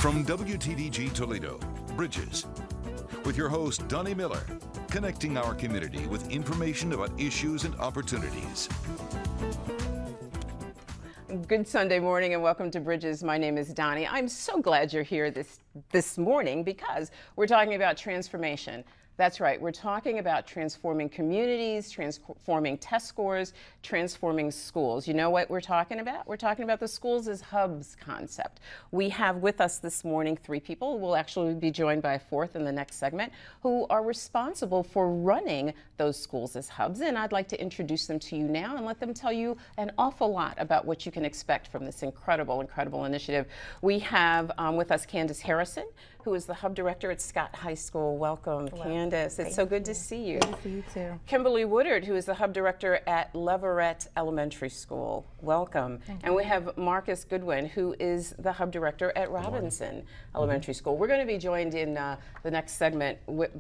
From WTDG Toledo, Bridges, with your host, Doni Miller, connecting our community with information about issues and opportunities. Good Sunday morning and welcome to Bridges. My name is Doni. I'm so glad you're here this morning because we're talking about transformation. That's right, we're talking about transforming communities, transforming test scores, transforming schools. You know what we're talking about? We're talking about the schools as hubs concept. We have with us this morning 3 people. We'll actually be joined by a 4th in the next segment who are responsible for running those schools as hubs. And I'd like to introduce them to you now and let them tell you an awful lot about what you can expect from this incredible initiative. We have with us Candace Harrison, who is the hub director at Scott High School. Welcome, Candace. It's so good to see you. Good to see you too. Kimberly Woodard, who is the hub director at Leverett Elementary School. Welcome. And we have Marcus Goodwin, who is the hub director at Robinson Elementary School. We're going to be joined in the next segment with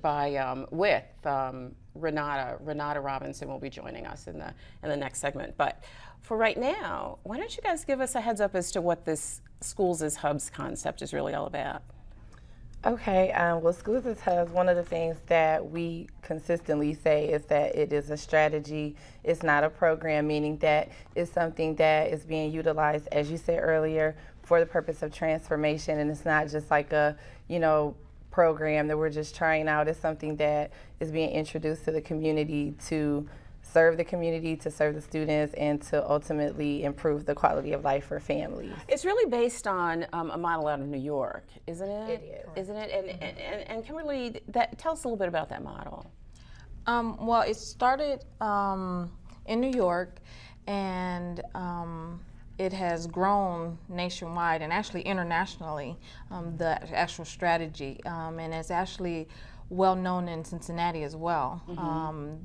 Renata Robinson will be joining us in the next segment. But for right now, why don't you guys give us a heads up as to what this schools as hubs concept is really all about? Okay, well, Schools as Hubs, one of the things that we consistently say is that it is a strategy. It's not a program, meaning that it's something that is being utilized, as you said earlier, for the purpose of transformation, and it's not just like a, program that we're just trying out. It's something that is being introduced to the community to serve the community, to serve the students, and to ultimately improve the quality of life for families. It's really based on a model out of New York, isn't it? It is. Isn't it? And Kimberly, tell us a little bit about that model. Well, it started in New York, and it has grown nationwide and actually internationally, the actual strategy, and it's actually well known in Cincinnati as well.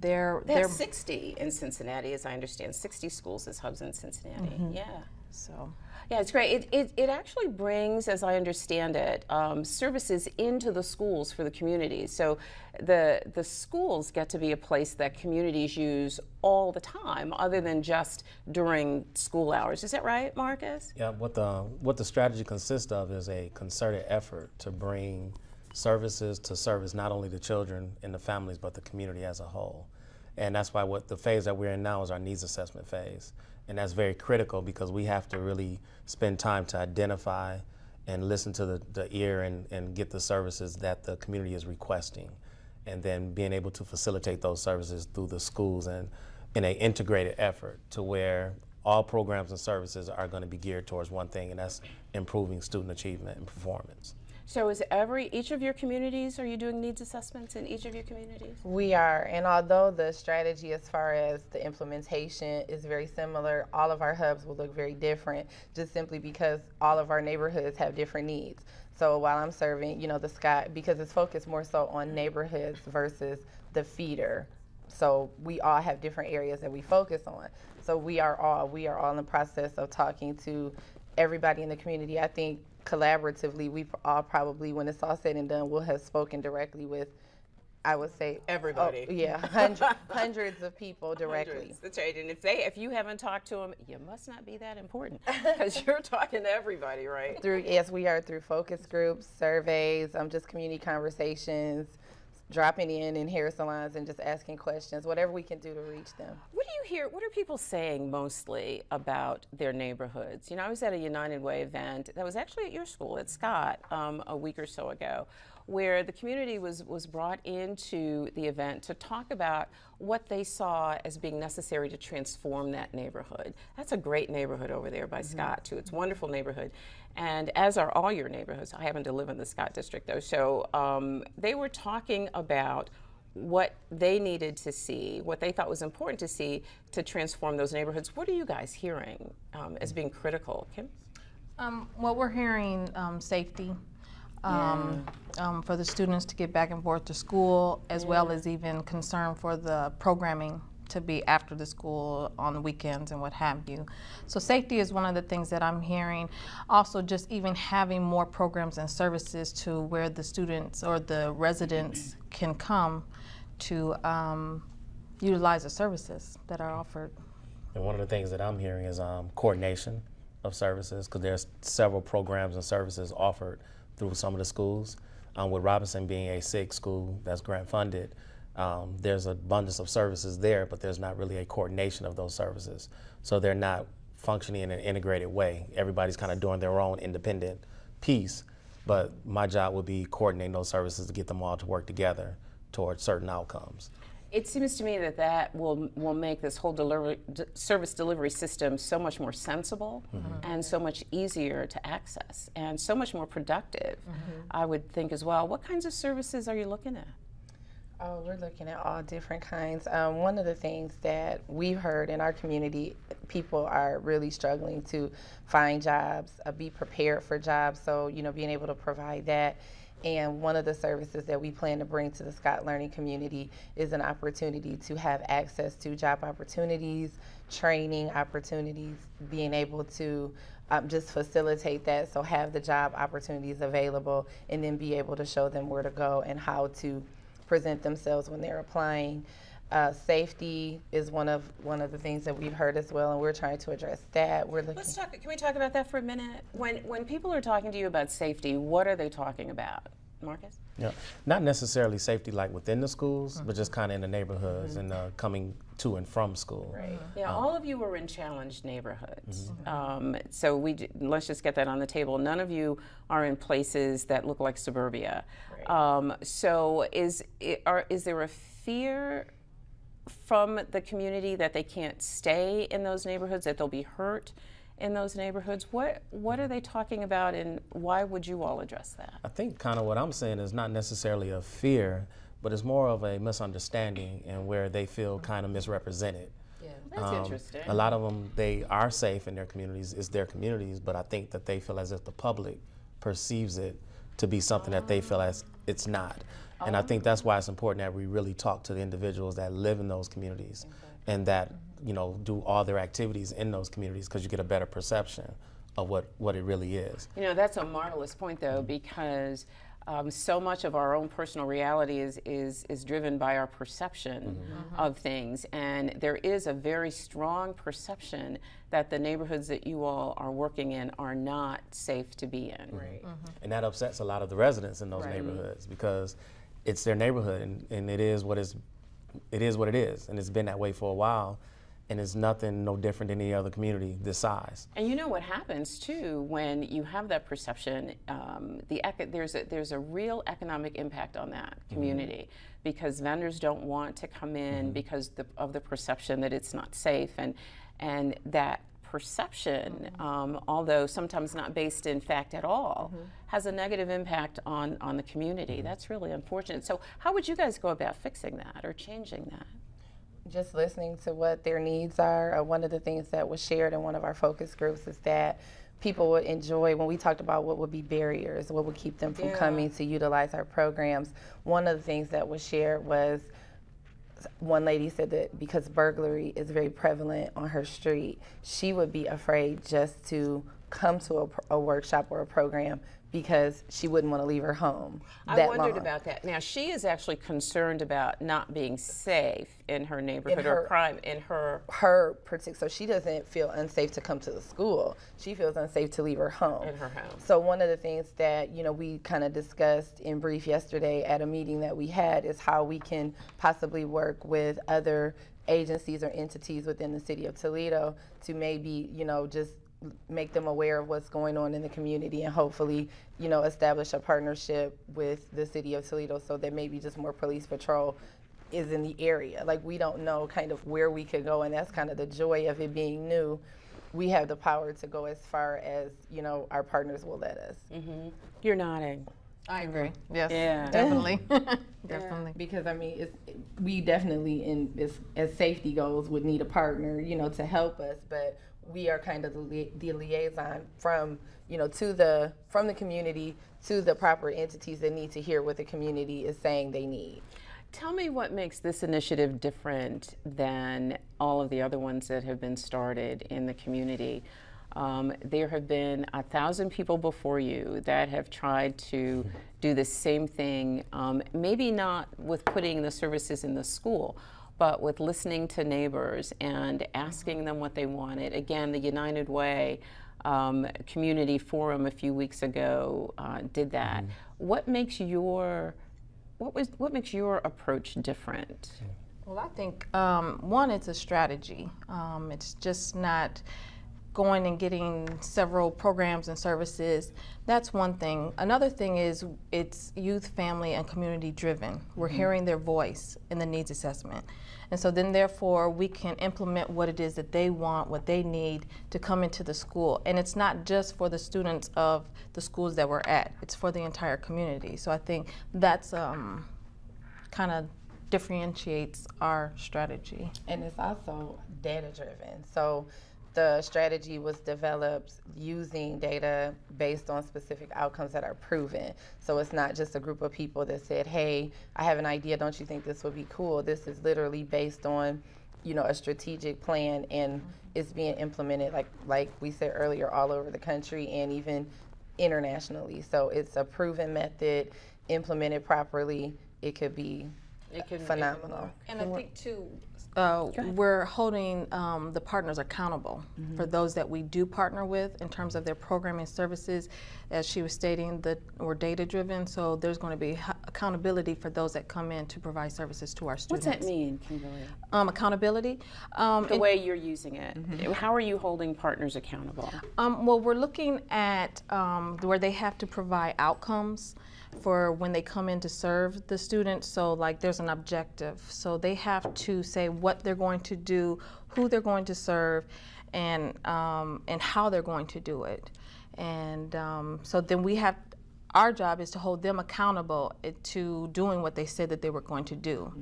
They have 60 in Cincinnati, as I understand, 60 schools as hubs in Cincinnati. Yeah. So. Yeah, it's great. It actually brings, as I understand it, services into the schools for the community. So the schools get to be a place that communities use all the time, other than just during school hours. Is that right, Marcus? Yeah. What the strategy consists of is a concerted effort to bring services to service not only the children and the families, but the community as a whole. And that's why the phase that we're in now is our needs assessment phase. And that's very critical because we have to really spend time to identify and listen to the ear and get the services that the community is requesting. And then being able to facilitate those services through the schools and in an integrated effort to where all programs and services are going to be geared towards one thing, and that's improving student achievement and performance. So is each of your communities, are you doing needs assessments in each of your communities? We are, and although the strategy as far as the implementation is very similar, all of our hubs will look very different, just simply because all of our neighborhoods have different needs. So while I'm serving, the Scott, because it's focused more so on neighborhoods versus the feeder. So we all have different areas that we focus on. So we are all in the process of talking to everybody in the community. I think collaboratively, we all probably, when it's all said and done, will have spoken directly with, I would say, everybody. Oh, yeah, hundreds of people directly. Hundreds. That's right. And if you haven't talked to them, you must not be that important because you're talking to everybody, right? Yes, we are, through focus groups, surveys, just community conversations, dropping in hair salons and just asking questions, whatever we can do to reach them. What do you hear, what are people saying mostly about their neighborhoods? I was at a United Way event that was actually at your school, at Scott, a week or so ago, where the community was brought into the event to talk about what they saw as being necessary to transform that neighborhood. That's a great neighborhood over there by Scott, too. It's a wonderful neighborhood. And as are all your neighborhoods. I happen to live in the Scott district, though. So they were talking about what they needed to see, what they thought was important to see to transform those neighborhoods. What are you guys hearing as being critical? Kim? Well, we're hearing safety. For the students to get back and forth to school, as well as even concern for the programming to be after the school on the weekends and what have you. So safety is one of the things that I'm hearing. Also, just even having more programs and services to where the students or the residents can come to utilize the services that are offered. And one of the things that I'm hearing is coordination of services, because there's several programs and services offered through some of the schools. With Robinson being a SIG school that's grant funded, there's an abundance of services there, but there's not really a coordination of those services. So they're not functioning in an integrated way. Everybody's kind of doing their own independent piece, but my job would be coordinating those services to get them all to work together towards certain outcomes. It seems to me that that will make this whole service delivery system so much more sensible and so much easier to access and so much more productive, I would think as well. What kinds of services are you looking at? Oh, we're looking at all different kinds. One of the things that we've heard in our community, people are really struggling to find jobs, be prepared for jobs, so being able to provide that. And one of the services that we plan to bring to the Scott Learning community is an opportunity to have access to job opportunities, training opportunities, being able to just facilitate that, so have the job opportunities available and then be able to show them where to go and how to present themselves when they're applying. Safety is one of the things that we've heard as well, and we're trying to address that. Let's talk. Can we talk about that for a minute? When people are talking to you about safety, what are they talking about, Marcus? Yeah, not necessarily safety like within the schools, but just kind of in the neighborhoods and coming to and from school. Right. Yeah, all of you are in challenged neighborhoods. So let's just get that on the table. None of you are in places that look like suburbia. Right. So is there a fear from the community that they can't stay in those neighborhoods, that they'll be hurt in those neighborhoods? What are they talking about, and why would you all address that? I think kind of what I'm saying is not necessarily a fear, but it's more of a misunderstanding and where they feel kind of misrepresented. Yeah, that's interesting. A lot of them, they are safe in their communities, it's their communities, but I think that they feel as if the public perceives it to be something that they feel as it's not. And I think that's why it's important that we really talk to the individuals that live in those communities and that do all their activities in those communities, because you get a better perception of what it really is. That's a marvelous point, though, because so much of our own personal reality is driven by our perception of things, and there is a very strong perception that the neighborhoods that you all are working in are not safe to be in. Right. And that upsets a lot of the residents in those neighborhoods, because it's their neighborhood, and it is what it is, and it's been that way for a while. And it's nothing no different than any other community this size. And you know what happens too when you have that perception? There's a real economic impact on that community, because vendors don't want to come in because of the perception that it's not safe, and that perception, although sometimes not based in fact at all, has a negative impact on the community. That's really unfortunate. So how would you guys go about fixing that or changing that? Just listening to what their needs are. One of the things that was shared in one of our focus groups is that people would enjoy, when we talked about what would be barriers, what would keep them from coming to utilize our programs, one of the things that was shared was, one lady said that because burglary is very prevalent on her street, she would be afraid just to come to a workshop or a program because she wouldn't want to leave her home I wondered about that. Now, she is actually concerned about not being safe in her neighborhood or crime in her particular. So she doesn't feel unsafe to come to the school. She feels unsafe to leave her home. In her home. So one of the things that we kind of discussed in brief yesterday at a meeting that we had is how we can possibly work with other agencies or entities within the city of Toledo to maybe just make them aware of what's going on in the community, and hopefully, establish a partnership with the city of Toledo so that maybe just more police patrol is in the area. Like, we don't know kind of where we could go, and that's kind of the joy of it being new. We have the power to go as far as, our partners will let us. You're nodding. I agree. Yes. Yeah. Definitely. Definitely. Because we definitely, as safety goes, would need a partner, to help us, but we are kind of the liaison from the community to the proper entities that need to hear what the community is saying they need. Tell me what makes this initiative different than all of the other ones that have been started in the community. There have been 1,000 people before you that have tried to do the same thing, maybe not with putting the services in the school, but with listening to neighbors and asking them what they wanted. Again, the United Way community forum a few weeks ago did that. What makes your what makes your approach different? Well, I think one, it's a strategy. It's just not going and getting several programs and services. That's one thing. Another thing is it's youth, family, and community driven. We're hearing their voice in the needs assessment. And so then therefore we can implement what it is that they want, what they need to come into the school. And it's not just for the students of the schools that we're at, it's for the entire community. So I think that's kind of differentiates our strategy. And it's also data driven. So the strategy was developed using data based on specific outcomes that are proven. So it's not just a group of people that said, hey, I have an idea, don't you think this would be cool? This is literally based on, you know, a strategic plan, and it's being implemented, like we said earlier, all over the country and even internationally. So it's a proven method, implemented properly, it could be phenomenal. And I think too, we're holding the partners accountable for those that we do partner with in terms of their programming services. As she was stating, that we're data driven, so there's going to be accountability for those that come in to provide services to our students. What's that mean, Kimberly? Accountability. The way you're using it. How are you holding partners accountable? Well, we're looking at where they have to provide outcomes for when they come in to serve the students. So like there's an objective. So they have to say what they're going to do, who they're going to serve, and how they're going to do it. And so then we have, our job is to hold them accountable to doing what they said that they were going to do.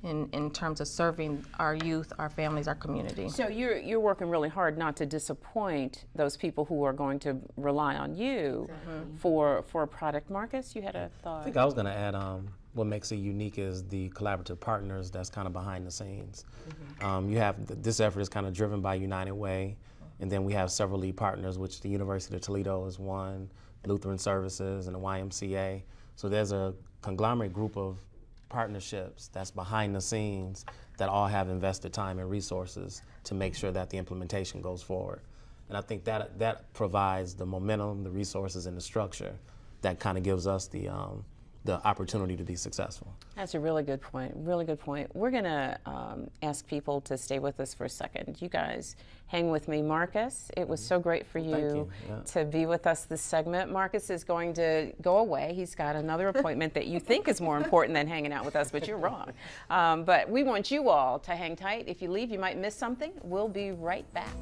In terms of serving our youth, our families, our community. So you're working really hard not to disappoint those people who are going to rely on you for a product. Marcus, you had a thought? I think I was going to add what makes it unique is the collaborative partners that's kind of behind the scenes. You have this effort is kind of driven by United Way, and then we have several lead partners, which the University of Toledo is one, Lutheran Services, and the YMCA. So there's a conglomerate group of partnerships that's behind the scenes that all have invested time and resources to make sure that the implementation goes forward. And I think that provides the momentum, the resources, and the structure that kind of gives us the opportunity to be successful. That's a really good point, really good point. We're gonna ask people to stay with us for a second. You guys hang with me. Marcus, it was so great for you to be with us this segment. Marcus is going to go away. He's got another appointment that you think is more important than hanging out with us, but you're wrong. But we want you all to hang tight. If you leave, you might miss something. We'll be right back.